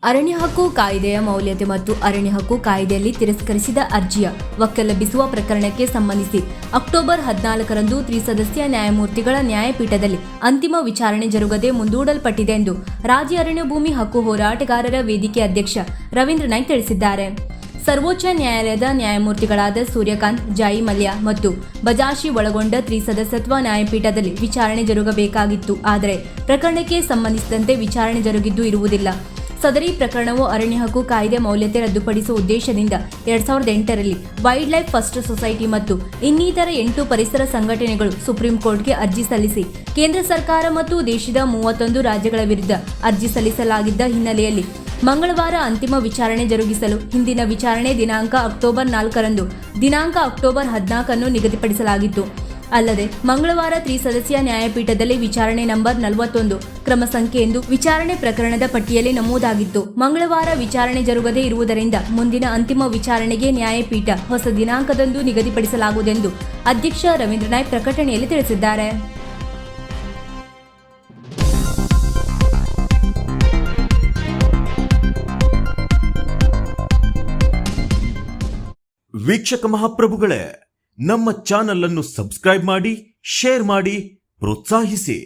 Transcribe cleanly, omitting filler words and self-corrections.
ಅರಣ್ಯ ಹಕ್ಕು ಕಾಯ್ದೆಯ ಮೌಲ್ಯತೆ ಮತ್ತು ಅರಣ್ಯ ಹಕ್ಕು ಕಾಯ್ದೆಯಲ್ಲಿ ತಿರಸ್ಕರಿಸಿದ ಅರ್ಜಿಯ ಒಕ್ಕಲೆಬ್ಬಿಸುವ ಪ್ರಕರಣಕ್ಕೆ ಸಂಬಂಧಿಸಿ ಅಕ್ಟೋಬರ್ 14ರಂದು ತ್ರಿಸದಸ್ಯ ನ್ಯಾಯಮೂರ್ತಿಗಳ ನ್ಯಾಯಪೀಠದಲ್ಲಿ ಅಂತಿಮ ವಿಚಾರಣೆ ಜರುಗದೆ ಮುಂದೂಡಲ್ಪಟ್ಟಿದೆ ಎಂದು ರಾಜ್ಯ ಅರಣ್ಯ ಭೂಮಿ ಹಕ್ಕು ಹೋರಾಟಗಾರರ ವೇದಿಕೆ ಅಧ್ಯಕ್ಷ ರವೀಂದ್ರ ನಾಯ್ಕ್ ತಿಳಿಸಿದ್ದಾರೆ. ಸರ್ವೋಚ್ಚ ನ್ಯಾಯಾಲಯದ ನ್ಯಾಯಮೂರ್ತಿಗಳಾದ ಸೂರ್ಯಕಾಂತ್, ಜಾಯಿ ಮಲ್ಯ ಮತ್ತು ಬಜಾಷಿ ಒಳಗೊಂಡ ತ್ರಿಸದಸ್ಯತ್ವ ನ್ಯಾಯಪೀಠದಲ್ಲಿ ವಿಚಾರಣೆ ಜರುಗಬೇಕಾಗಿತ್ತು. ಆದರೆ ಪ್ರಕರಣಕ್ಕೆ ಸಂಬಂಧಿಸಿದಂತೆ ವಿಚಾರಣೆ ಜರುಗಿದ್ದು ಇರುವುದಿಲ್ಲ. ಸದರಿ ಪ್ರಕರಣವು ಅರಣ್ಯ ಹಕ್ಕು ಕಾಯ್ದೆ ಮೌಲ್ಯತೆ ರದ್ದುಪಡಿಸುವ ಉದ್ದೇಶದಿಂದ 2008ರಲ್ಲಿ ವೈಲ್ಡ್ ಲೈಫ್ ಫಸ್ಟ್ ಸೊಸೈಟಿ ಮತ್ತು ಇನ್ನಿತರ 8 ಪರಿಸರ ಸಂಘಟನೆಗಳು ಸುಪ್ರೀಂ ಕೋರ್ಟ್ಗೆ ಅರ್ಜಿ ಸಲ್ಲಿಸಿ ಕೇಂದ್ರ ಸರ್ಕಾರ ಮತ್ತು ದೇಶದ 31 ರಾಜ್ಯಗಳ ವಿರುದ್ಧ ಅರ್ಜಿ ಸಲ್ಲಿಸಲಾಗಿದ್ದ ಹಿನ್ನೆಲೆಯಲ್ಲಿ ಮಂಗಳವಾರ ಅಂತಿಮ ವಿಚಾರಣೆ ಜರುಗಿಸಲು ಹಿಂದಿನ ವಿಚಾರಣೆ ದಿನಾಂಕ ಅಕ್ಟೋಬರ್ 4ರಂದು ದಿನಾಂಕ ಅಕ್ಟೋಬರ್ 14 ನಿಗದಿಪಡಿಸಲಾಗಿತ್ತು. ಅಲ್ಲದೆ ಮಂಗಳವಾರ ತ್ರಿಸದಸ್ಯ ನ್ಯಾಯಪೀಠದಲ್ಲಿ ವಿಚಾರಣೆ ನಂಬರ್ 41 ಕ್ರಮ ಸಂಖ್ಯೆ ಎಂದು ವಿಚಾರಣೆ ಪ್ರಕರಣದ ಪಟ್ಟಿಯಲ್ಲಿ ನಮೂದಾಗಿತ್ತು. ಮಂಗಳವಾರ ವಿಚಾರಣೆ ಜರುಗದೇ ಇರುವುದರಿಂದ ಮುಂದಿನ ಅಂತಿಮ ವಿಚಾರಣೆಗೆ ನ್ಯಾಯಪೀಠ ಹೊಸ ದಿನಾಂಕದಂದು ನಿಗದಿಪಡಿಸಲಾಗುವುದೆಂದು ಅಧ್ಯಕ್ಷ ರವೀಂದ್ರ ನಾಯ್ಕ್ ಪ್ರಕಟಣೆಯಲ್ಲಿ ತಿಳಿಸಿದ್ದಾರೆ. ವೀಕ್ಷಕ ಮಹಾಪ್ರಭುಗಳೇ, ನಮ್ಮ ಚಾನಲ್ ಅನ್ನು ಸಬ್ಸ್ಕ್ರೈಬ್ ಮಾಡಿ, ಶೇರ್ ಮಾಡಿ, ಪ್ರೋತ್ಸಾಹಿಸಿ.